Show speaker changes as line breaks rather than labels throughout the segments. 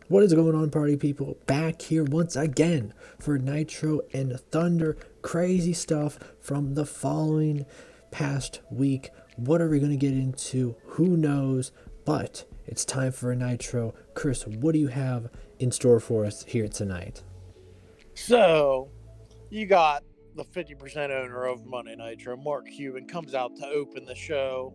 What is going on, party people? Back here once again for Nitro and Thunder. Crazy stuff from the following past week. What are we going to get into? Who knows? But it's time for a Nitro. Chris, what do you have in store for us here tonight?
So, you got the 50% owner of Monday Nitro, Mark Cuban, comes out to open the show.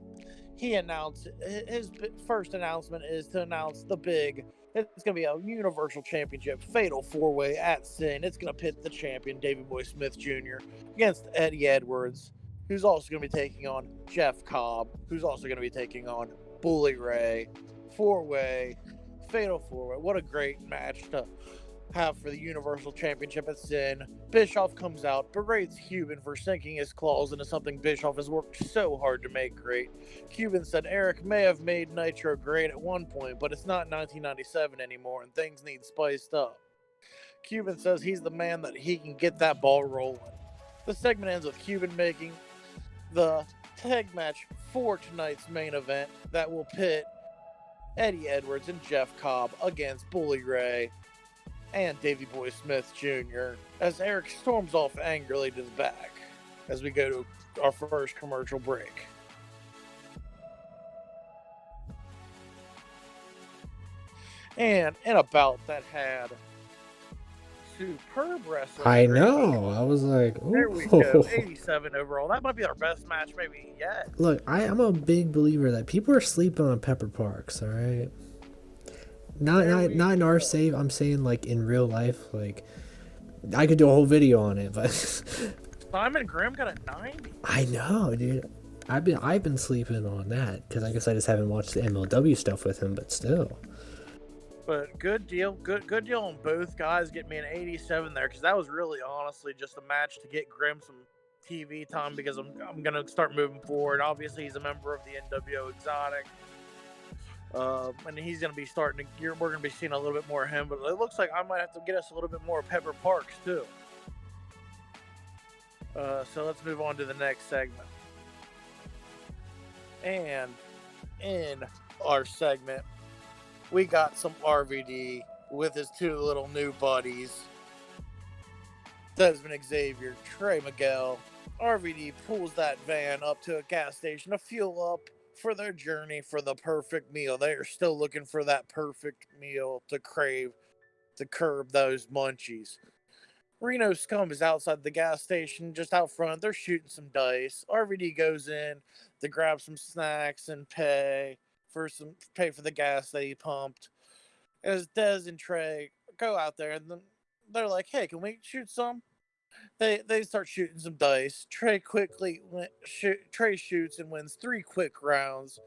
He announced his first announcement is to announce the big. It's going to be a Universal Championship Fatal 4-Way at Sin. It's going to pit the champion, Davey Boy Smith Jr., against Eddie Edwards, who's also going to be taking on Jeff Cobb, who's also going to be taking on Bully Ray. 4-Way, Fatal 4-Way. What a great match to have for the Universal Championship at Sin. Bischoff comes out, berates Cuban for sinking his claws into something Bischoff has worked so hard to make great. Cuban said Eric may have made Nitro great at one point, but it's not 1997 anymore and things need spiced up. Cuban says he's the man that he can get that ball rolling. The segment ends with Cuban making the tag match for tonight's main event that will pit Eddie Edwards and Jeff Cobb against Bully Ray and Davey Boy Smith Jr. as Eric storms off angrily to the back as we go to our first commercial break. And in a bout that had superb wrestling.
I know. I was like, ooh.
There we go. 87 overall. That might be our best match maybe yet.
Look, I'm a big believer that people are sleeping on Pepper Parks, all right? Not in our save. I'm saying like in real life. Like I could do a whole video on it, but
Simon Grimm got a 90.
I know, dude. I've been sleeping on that because I guess I just haven't watched the MLW stuff with him, but still.
But good deal, good deal on both guys. Get me an 87 there because that was really honestly just a match to get Grimm some TV time because I'm gonna start moving forward. Obviously, he's a member of the NWO Exotic. And he's going to be starting to. We're going to be seeing a little bit more of him, but it looks like I might have to get us a little bit more Pepper Parks too. So let's move on to the next segment. And in our segment, we got some RVD with his two little new buddies, Desmond Xavier, Trey Miguel. RVD pulls that van up to a gas station to fuel up for their journey for the perfect meal. They are still looking for that perfect meal to crave, to curb those munchies. Reno Scum is outside the gas station, just out front. They're shooting some dice. RVD goes in to grab some snacks and pay for the gas that he pumped. As Dez and Trey go out there, and they're like, "Hey, can we shoot some?" They start shooting some dice. Trey shoots and wins 3 quick rounds,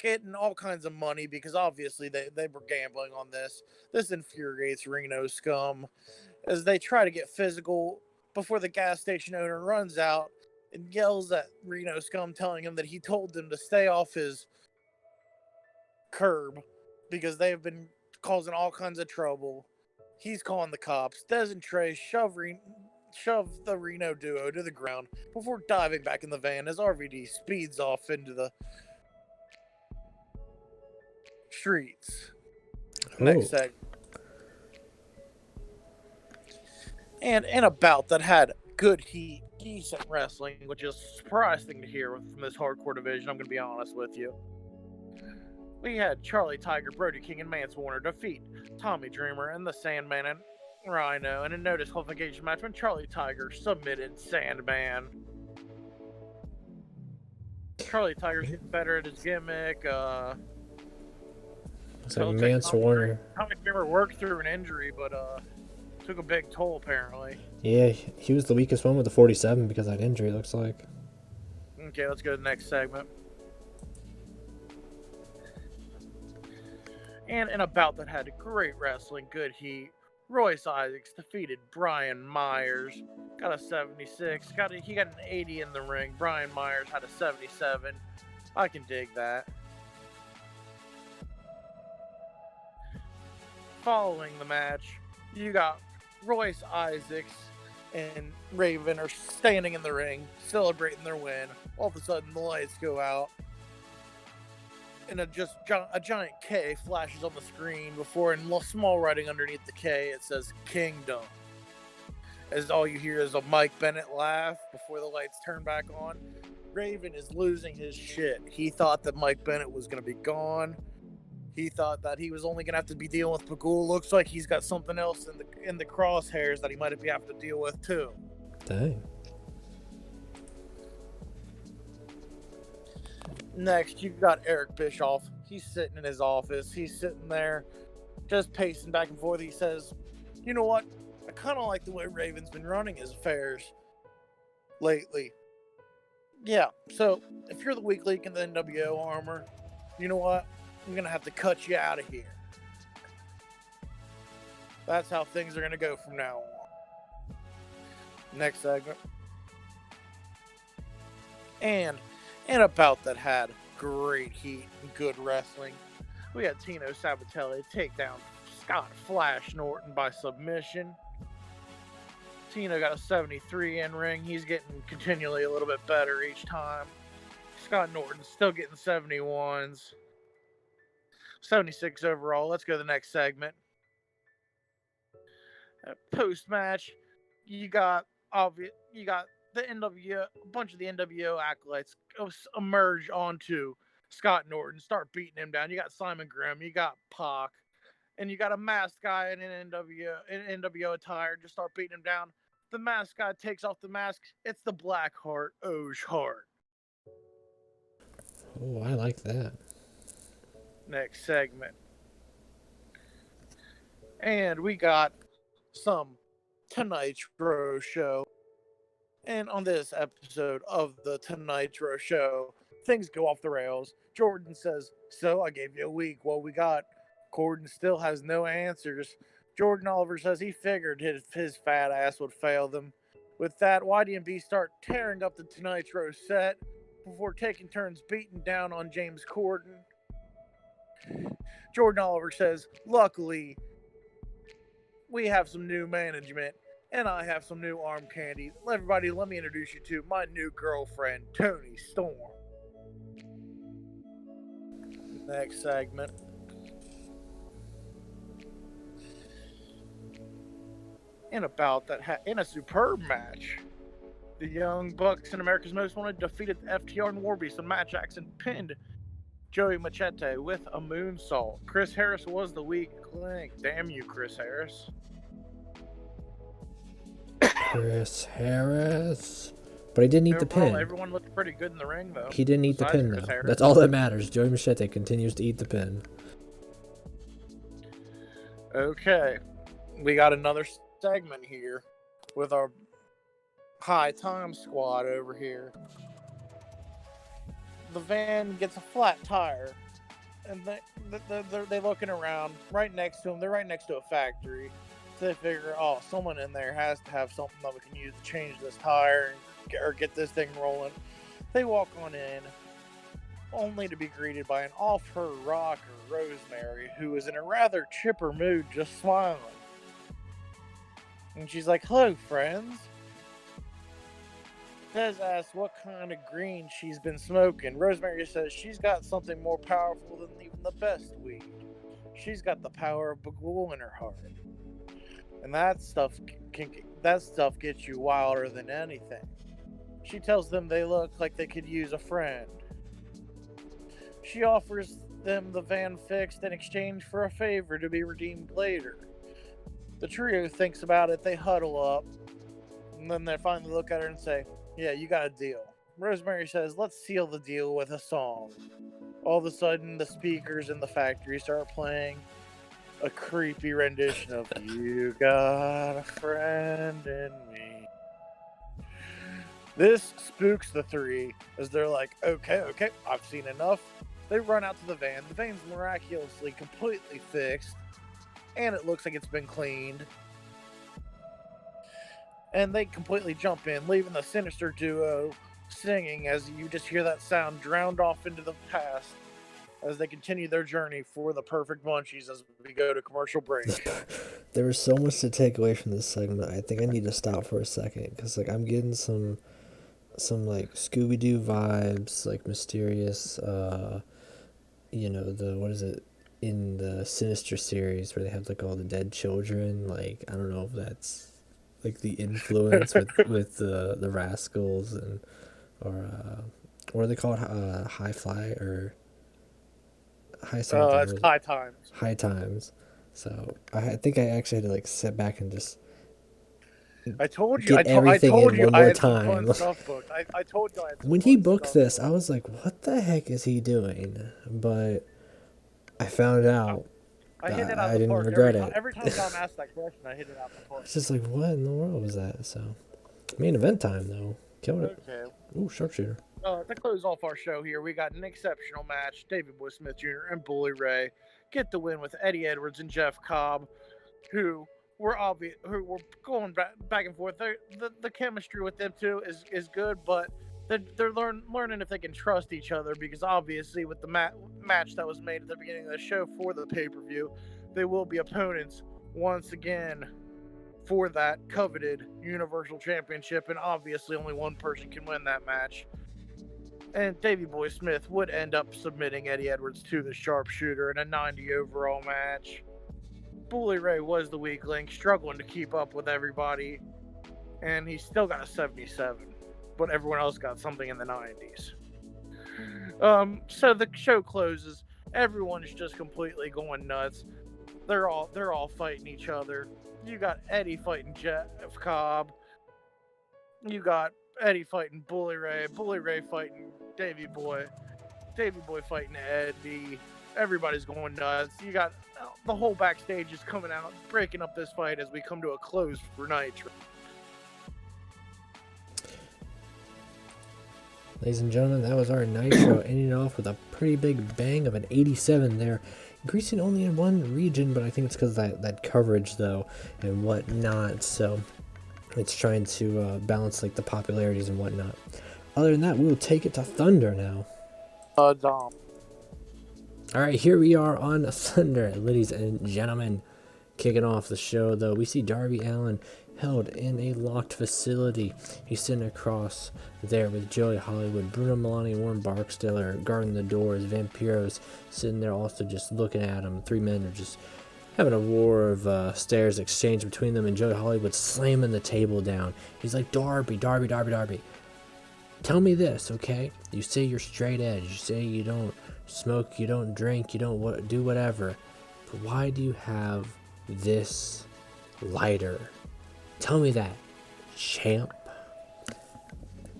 getting all kinds of money because obviously they were gambling on this. This infuriates Reno Scum as they try to get physical before the gas station owner runs out and yells at Reno Scum, telling him that he told them to stay off his curb because they have been causing all kinds of trouble. He's calling the cops. Dez and Trey shove the Reno duo to the ground before diving back in the van as RVD speeds off into the streets. Next segment. And in a bout that had good heat, decent wrestling, which is surprising to hear from this hardcore division, I'm going to be honest with you. We had Charlie Tiger, Brody King, and Mance Warner defeat Tommy Dreamer and the Sandman and Rhino in a no disqualification match when Charlie Tiger submitted Sandman. Charlie Tiger's getting better at his gimmick.
So Mance Warner.
Tommy Dreamer worked through an injury, but took a big toll apparently.
Yeah, he was the weakest one with the 47 because of that injury, it looks like.
Okay, let's go to the next segment. And in a bout that had great wrestling, good heat, Royce Isaacs defeated Brian Myers. Got a 76. He got an 80 in the ring. Brian Myers had a 77. I can dig that. Following the match, you got Royce Isaacs and Raven are standing in the ring, celebrating their win. All of a sudden, the lights go out. and a giant K flashes on the screen before, in small writing underneath the K, it says Kingdom. As all you hear is a Mike Bennett laugh before the lights turn back on. Raven is losing his shit. He thought that Mike Bennett was going to be gone. He thought that he was only going to have to be dealing with Pagul. Looks like he's got something else in the crosshairs that he might have to deal with too.
Dang.
Next, you've got Eric Bischoff. He's sitting in his office. He's sitting there just pacing back and forth. He says, you know what? I kind of like the way Raven's been running his affairs lately. Yeah, so if you're the weak link in the NWO armor, you know what? I'm going to have to cut you out of here. That's how things are going to go from now on. Next segment. And a bout that had great heat and good wrestling. We had Tino Sabatelli take down Scott Flash Norton by submission. Tino got a 73 in ring. He's getting continually a little bit better each time. Scott Norton's still getting 71s. 76 overall. Let's go to the next segment. Post match, you got the NWO, a bunch of the NWO acolytes emerge onto Scott Norton, start beating him down. You got Simon Grimm, you got Pac, and you got a masked guy in an NWO attire, just start beating him down. The masked guy takes off the mask. It's the Black Heart, Oj Hart.
Oh, I like that.
Next segment. And we got some Nitro show. And on this episode of the Nitro show, things go off the rails. Jordan says, so I gave you a week. What we got? Gordon still has no answers. Jordan Oliver says he figured his fat ass would fail them. With that, YDMB start tearing up the Nitro set before taking turns beating down on James Corden. Jordan Oliver says, luckily, we have some new management, and I have some new arm candy. Everybody, let me introduce you to my new girlfriend, Toni Storm. Next segment. In a superb match, the Young Bucks and America's Most Wanted defeated FTR and Warbeast, and Matt Jackson pinned Joey Machete with a moonsault. Chris Harris was the weak link. Damn you, Chris Harris.
Chris Harris. But he didn't eat the pin.
Everyone looked pretty good in the ring, though.
He didn't eat the pin, though. That's all that matters. Joey Machete continues to eat the pin.
Okay. We got another segment here with our High Time squad over here. The van gets a flat tire, and they're looking around. Right next to them, they're right next to a factory. So they figure, oh, someone in there has to have something that we can use to change this tire or get this thing rolling. They walk on in, only to be greeted by an off-her rocker, Rosemary, who is in a rather chipper mood, just smiling. And she's like, hello, friends. Des asks what kind of green she's been smoking. Rosemary says she's got something more powerful than even the best weed. She's got the power of Bagul in her heart. And that stuff gets you wilder than anything. She tells them they look like they could use a friend. She offers them the van fixed in exchange for a favor to be redeemed later. The trio thinks about it, they huddle up, and then they finally look at her and say, yeah, you got a deal. Rosemary says, let's seal the deal with a song. All of a sudden, the speakers in the factory start playing a creepy rendition of You Got a Friend in Me. This spooks the three as they're like, okay, I've seen enough. They run out to the van. The van's miraculously completely fixed, and it looks like it's been cleaned. And they completely jump in, leaving the sinister duo singing as you just hear that sound drowned off into the past as they continue their journey for the perfect munchies as we go to commercial break.
There was so much to take away from this segment. I think I need to stop for a second because I'm getting some like Scooby-Doo vibes, like mysterious what is it, in the Sinister series where they have like all the dead children. Like, I don't know if that's like the influence with the Rascals, and or what are they called, High Fly or High something.
It's High Times.
High Times. So I think I actually had to like sit back and just
I told you.
get everything in one
I
more
had some
time.
fun stuff booked. I told you I had some
When
fun
he booked
stuff
this,
booked.
I was like, "What the heck is he doing?" But I found out.
I hit it out
I
the
didn't
park
regret it.
Every time Dom asked that question, I hit it out the park.
It's just like, what in the world was that? So, main event time though, killed it.
Okay.
Ooh, sharpshooter.
To close off our show here, we got an exceptional match. David Boy Smith Jr. and Bully Ray get the win with Eddie Edwards and Jeff Cobb, who were going back and forth. The chemistry with them two is good, but they're learning if they can trust each other, because obviously with the match that was made at the beginning of the show for the pay-per-view, they will be opponents once again for that coveted Universal Championship, and obviously only one person can win that match. And Davey Boy Smith would end up submitting Eddie Edwards to the sharpshooter in a 90 overall match. Bully Ray was the weak link, struggling to keep up with everybody, and he still got a 77, but everyone else got something in the 90s. So the show closes. Everyone is just completely going nuts. They're all fighting each other. You got Eddie fighting Jeff Cobb. You got Eddie fighting Bully Ray fighting Davey Boy fighting Eddie. Everybody's going nuts. You got the whole backstage is coming out, breaking up this fight as we come to a close for Nitro.
Ladies and gentlemen, that was our Nitro, ending off with a pretty big bang of an 87 there. Increasing only in one region, but I think it's because of that coverage, though, and whatnot. So it's trying to balance like the popularities and whatnot. Other than that, we will take it to Thunder now.
Dom.
All right, here we are on Thunder, ladies and gentlemen. Kicking off the show, though, we see Darby Allin held in a locked facility. He's sitting across there with Joey Hollywood, Bruno Milani, and Warren Barksdale are guarding the doors. Vampiro's sitting there also just looking at him. Three men are just having a war of stares exchanged between them, and Joey Hollywood slamming the table down. He's like, Darby. Tell me this, okay? You say you're straight edge. You say you don't smoke, you don't drink, you don't do whatever. But why do you have this lighter? Tell me that, champ.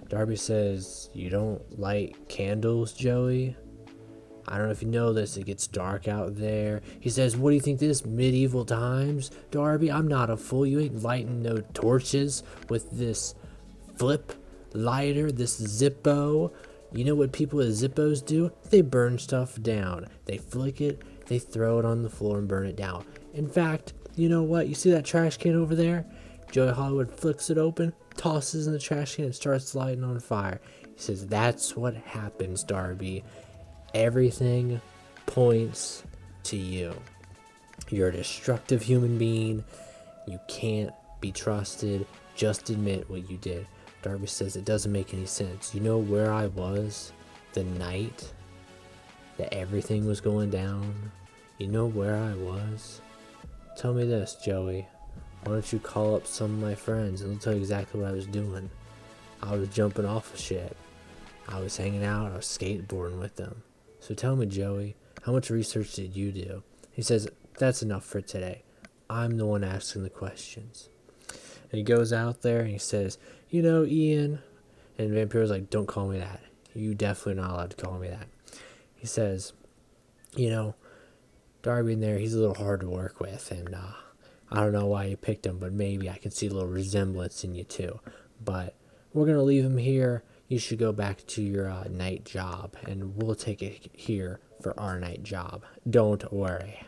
Darby says, you don't light candles, Joey? I don't know if you know this, it gets dark out there. He says, what do you think this, medieval times? Darby, I'm not a fool. You ain't lighting no torches with this flip lighter, this Zippo. You know what people with Zippos do? They burn stuff down. They flick it, they throw it on the floor and burn it down. In fact, you know what? You see that trash can over there? Joey Hollywood flicks it open, tosses in the trash can, and starts lighting on fire. He says, that's what happens, Darby. Everything points to you. You're a destructive human being. You can't be trusted. Just admit what you did. Darby says, it doesn't make any sense. You know where I was the night that everything was going down? You know where I was? Tell me this, Joey. Why don't you call up some of my friends and they'll tell you exactly what I was doing. I was jumping off of shit. I was hanging out. I was skateboarding with them. So tell me, Joey, how much research did you do? He says, that's enough for today. I'm the one asking the questions. And he goes out there and he says, you know, Ian. And Vampiro's like, don't call me that. You definitely not allowed to call me that. He says, you know, Darby in there, he's a little hard to work with. And I don't know why you picked him, but maybe I can see a little resemblance in you too. But we're going to leave him here. You should go back to your night job, and we'll take it here for our night job. Don't worry.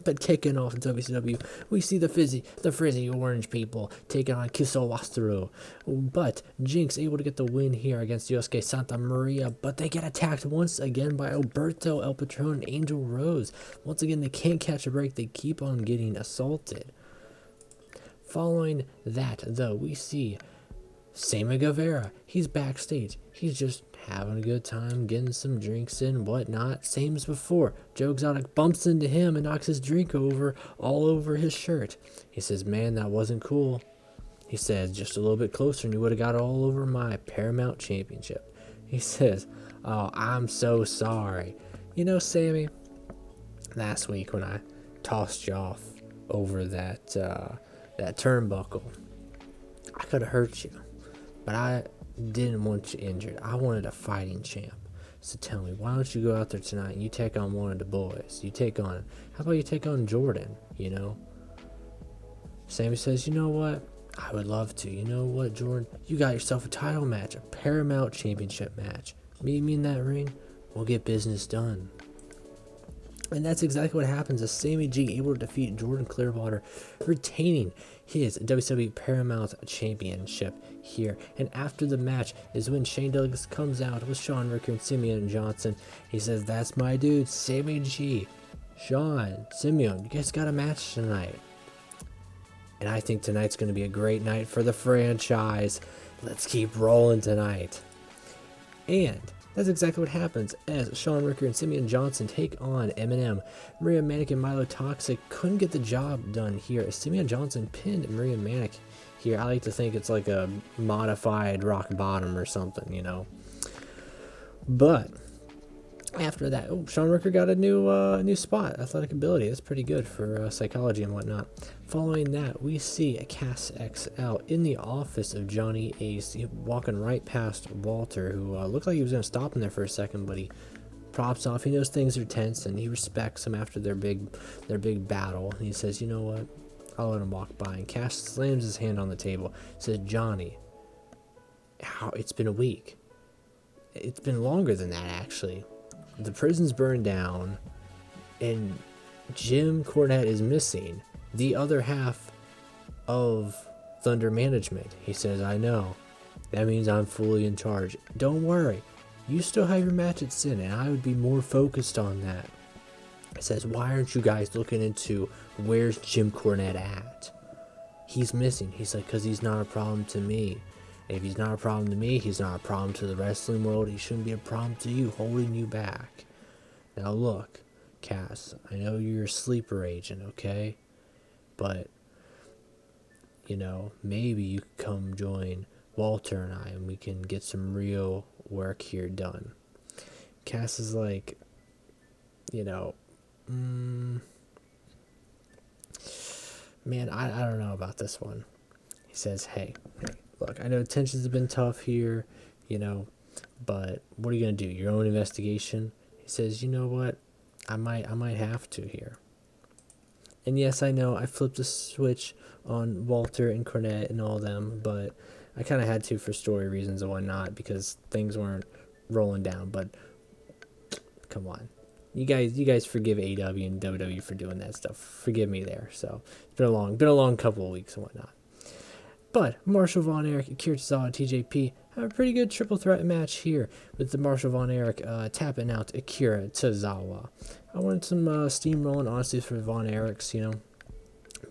But kicking off in WCW, we see the frizzy orange people taking on Kisowastaru. But Jinx able to get the win here against Yosuke Santa Maria, but they get attacked once again by Alberto, El Patron, and Angel Rose. Once again, they can't catch a break. They keep on getting assaulted. Following that, though, we see Sammy Guevara, he's backstage. He's just having a good time, getting some drinks in, whatnot. Same as before. Joe Exotic bumps into him and knocks his drink over, all over his shirt. He says, man, that wasn't cool. He says, just a little bit closer and you would have got all over my Paramount Championship. He says, oh, I'm so sorry. You know, Sammy, last week when I tossed you off over that turnbuckle, I could have hurt you, but I didn't want you injured. I wanted a fighting champ. So tell me, why don't you go out there tonight and you take on one of the boys? How about you take on Jordan, you know? Sammy says, you know what? I would love to. You know what, Jordan? You got yourself a title match, a Paramount Championship match. Meet me in that ring. We'll get business done. And that's exactly what happens as Sammy G able to defeat Jordan Clearwater, retaining his WCW Paramount Championship here. And after the match is when Shane Douglas comes out with Sean Ricker and Simeon Johnson. He says, that's my dude, Sammy G. Sean, Simeon, you guys got a match tonight. And I think tonight's going to be a great night for the franchise. Let's keep rolling tonight. And that's exactly what happens as Sean Ricker and Simeon Johnson take on Eminem. Maria Manic and Milo Toxic couldn't get the job done here as Simeon Johnson pinned Maria Manic here. I like to think it's like a modified Rock Bottom or something, you know. But after that, Sean Ricker got a new spot, athletic ability. That's pretty good for psychology and whatnot. Following that, we see a Cass XL in the office of Johnny Ace, walking right past Walter, who looked like he was going to stop him there for a second, but he props off. He knows things are tense, and he respects him after their big battle. And he says, you know what? I'll let him walk by. And Cass slams his hand on the table, says, Johnny, it's been a week. It's been longer than that, actually. The prison's burned down, and Jim Cornette is missing. The other half of Thunder Management. He says, I know. That means I'm fully in charge. Don't worry. You still have your match at Sin, and I would be more focused on that. He says, why aren't you guys looking into where's Jim Cornette at? He's missing. He's like, because he's not a problem to me. If he's not a problem to me, he's not a problem to the wrestling world. He shouldn't be a problem to you, holding you back. Now look, Cass, I know you're a sleeper agent, okay? But, you know, maybe you could come join Walter and I, and we can get some real work here done. Cass is like, you know, man, I don't know about this one. He says, hey, look, I know tensions have been tough here, you know, but what are you going to do? Your own investigation? He says, you know what? I might have to here. And yes, I know I flipped a switch on Walter and Cornette and all them, but I kind of had to for story reasons and whatnot because things weren't rolling down. But come on. You guys forgive AEW and WWE for doing that stuff. Forgive me there. So it's been a long couple of weeks and whatnot. But Marshall Von Erich, Akira Tozawa, and TJP have a pretty good triple threat match here with the Marshall Von Erich tapping out Akira Tozawa. I wanted some steamrolling, honestly, for Von Erichs, you know.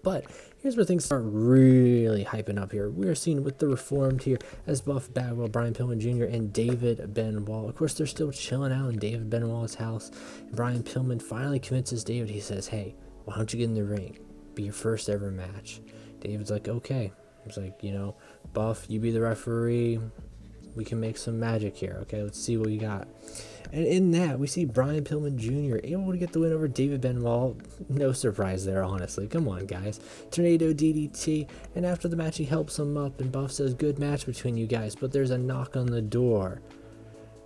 But here's where things start really hyping up here. We are seeing with the Reformed here as Buff Bagwell, Brian Pillman Jr., and David Benoit. Of course, they're still chilling out in David Benoit's house. Brian Pillman finally convinces David. He says, hey, why don't you get in the ring? Be your first ever match. David's like, okay. He's like, you know, Buff, you be the referee. We can make some magic here, okay? Let's see what you got. And in that, we see Brian Pillman Jr. able to get the win over David Benoit. No surprise there, honestly. Come on, guys. Tornado DDT. And after the match, he helps him up. And Buff says, good match between you guys. But there's a knock on the door.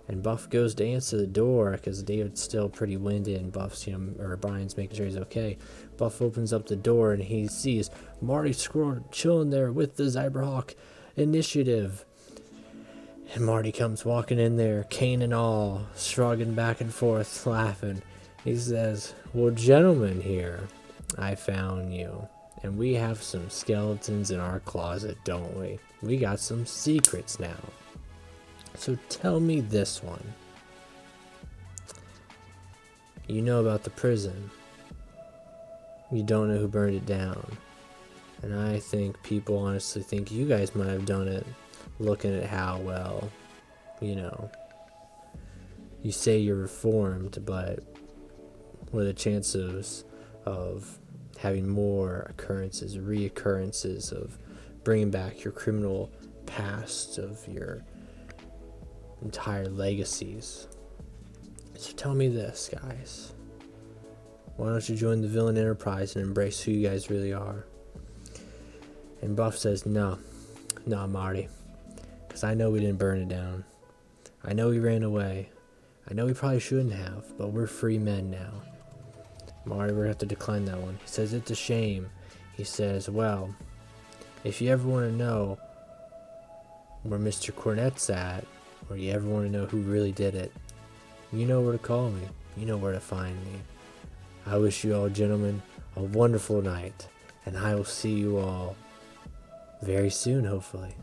And Buff goes to answer the door because David's still pretty winded. And Buff's, or Brian's making sure he's okay. Buff opens up the door and he sees Marty Scurll chilling there with the Cyberhawk Initiative. And Marty comes walking in there, cane and all, shrugging back and forth, laughing. He says, well, gentlemen here, I found you. And we have some skeletons in our closet, don't we? We got some secrets now. So tell me this one. You know about the prison. You don't know who burned it down. And I think people honestly think you guys might have done it, looking at how well, you know, you say you're reformed, but what are the chances of having more occurrences, reoccurrences of bringing back your criminal past, of your entire legacies? So tell me this, guys. Why don't you join the villain enterprise and embrace who you guys really are? And Buff says, no, Marty. Because I know we didn't burn it down. I know we ran away. I know we probably shouldn't have, but we're free men now. Marty, we're going to have to decline that one. He says, it's a shame. He says, well, if you ever want to know where Mr. Cornette's at, or you ever want to know who really did it, you know where to call me. You know where to find me. I wish you all, gentlemen, a wonderful night, and I will see you all very soon, hopefully.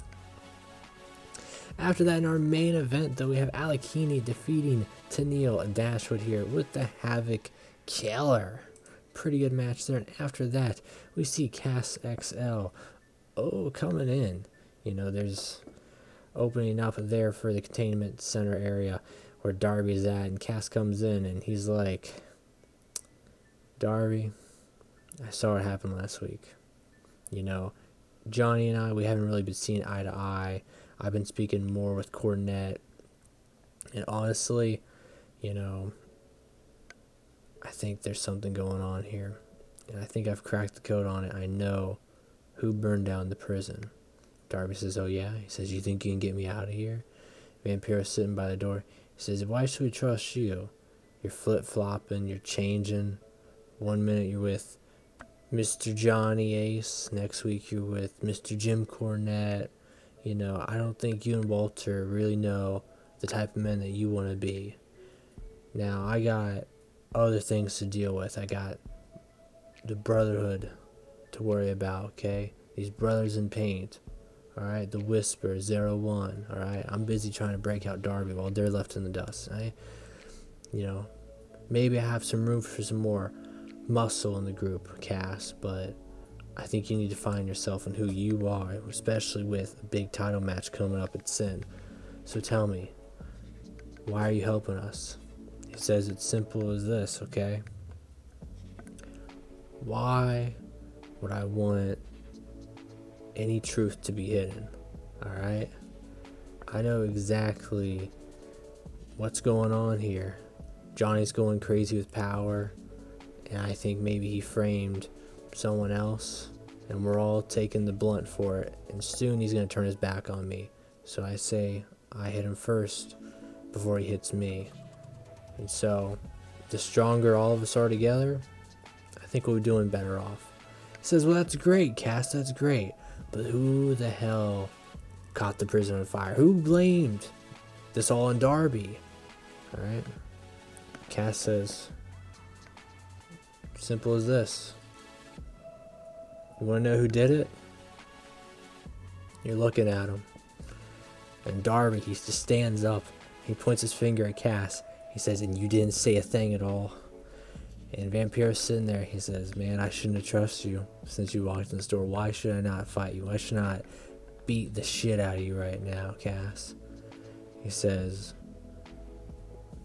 After that, in our main event, though, we have Alakini defeating Tennille Dashwood here with the Havoc Killer. Pretty good match there. And after that, we see Cass XL coming in. You know, there's opening up there for the containment center area where Darby's at, and Cass comes in and he's like, Darby, I saw what happened last week. You know, Johnny and I, we haven't really been seeing eye to eye. I've been speaking more with Cornette. And honestly, you know, I think there's something going on here. And I think I've cracked the code on it. I know who burned down the prison. Darby says, oh yeah? He says, you think you can get me out of here? Vampiro's sitting by the door. He says, why should we trust you? You're flip-flopping, you're changing. 1 minute you're with Mr. Johnny Ace. Next week you're with Mr. Jim Cornette. You know, I don't think you and Walter really know the type of men that you want to be. Now, I got other things to deal with. I got the Brotherhood to worry about, okay? These brothers in paint. Alright, the Whisper, 01. Alright, I'm busy trying to break out Darby while they're left in the dust. You know, maybe I have some room for some more muscle in the group, Cass, but I think you need to find yourself and who you are, especially with a big title match coming up at Sin. So tell me, why are you helping us? He says it's simple as this, okay? Why would I want any truth to be hidden? Alright? I know exactly what's going on here. Johnny's going crazy with power, and I think maybe he framed someone else, and we're all taking the blunt for it, and soon he's going to turn his back on me. So I say I hit him first before he hits me. And so the stronger all of us are together, I think we'll be doing better off. He says, well, that's great, Cass, that's great, but who the hell caught the prison on fire? Who blamed this all on Darby? Alright? Cass says, simple as this. You want to know who did it? You're looking at him. And Darby, he just stands up. He points his finger at Cass. He says, and you didn't say a thing at all. And Vampiro's sitting there. He says, man, I shouldn't have trusted you since you walked in the store. Why should I not fight you? Why should I not beat the shit out of you right now, Cass? He says,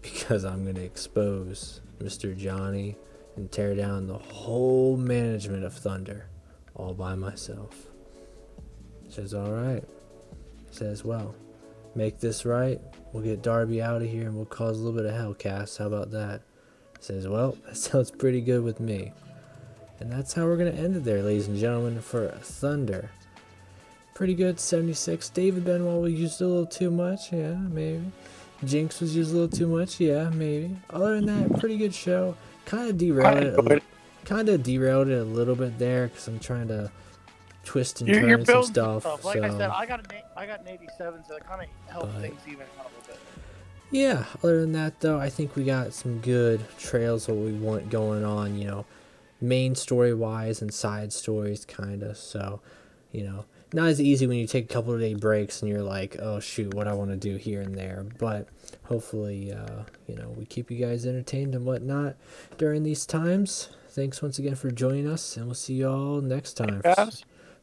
because I'm going to expose Mr. Johnny and tear down the whole management of Thunder all by myself. He says, alright. He says, well, make this right. We'll get Darby out of here and we'll cause a little bit of hell, Cass. How about that? He says, well, that sounds pretty good with me. And that's how we're going to end it there, ladies and gentlemen, for Thunder. Pretty good, 76. David Benoit was used a little too much, yeah, maybe. Jinx was used a little too much, yeah, maybe. Other than that, pretty good show. Kind of derailed it a little bit there because I'm trying to twist and turn some stuff.
Like I said, I got an 87, so that kind of helped things even out a little bit.
Yeah, other than that, though, I think we got some good trails what we want going on, you know, main story-wise and side stories, kind of. So, you know, not as easy when you take a couple of day breaks and you're like, oh, shoot, what I want to do here and there. But hopefully, you know, we keep you guys entertained and whatnot during these times. Thanks once again for joining us, and we'll see you all next time.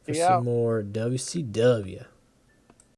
for
Yeah.
some more WCW.